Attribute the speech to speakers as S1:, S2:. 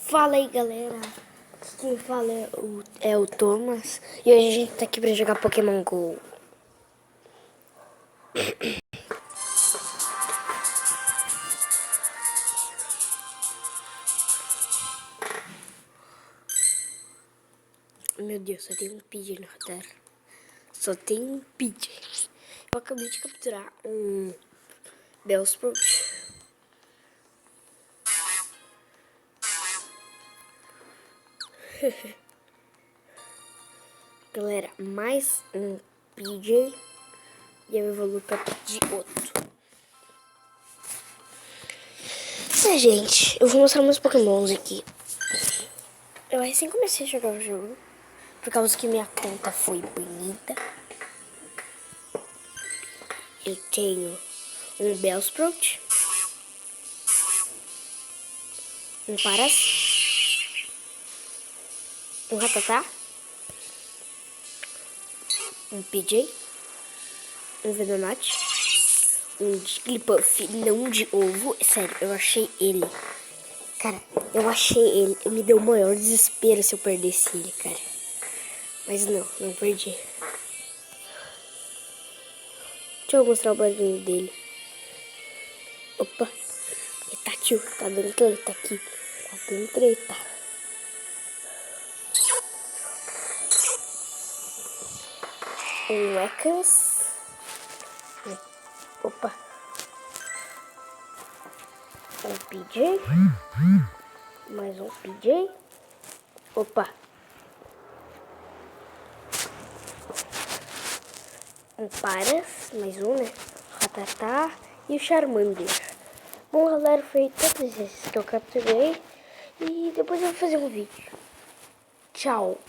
S1: Fala aí, galera. Quem fala é o Thomas. E hoje a gente tá aqui pra jogar Pokémon GO. Meu Deus, só tem um PJ no radar. Só tem um PJ. Eu acabei de capturar um Bellsprout. Galera, mais um PJ. E eu evoluo pra pedir outro. Gente, eu vou mostrar meus Pokémons aqui. Eu recém comecei a jogar o jogo, por causa que minha conta foi bonita. Eu tenho um Bellsprout, um Paras, um Rattata, um PJ, um Venonat, um Jigglypuff não de ovo. Sério, eu achei ele. Cara, eu achei ele. Me deu o maior desespero se eu perdesse ele, cara. Mas não perdi. Deixa eu mostrar o barulho dele. Opa. Eita, tio. Tá dando treta aqui. Tá dando treta. Um Ekans. Opa. Um PJ. Mais um PJ. Opa. Um Paras, mais um, né? Rattata e o Charmander. Bom, galera, foi todos esses que eu capturei. E depois eu vou fazer um vídeo. Tchau.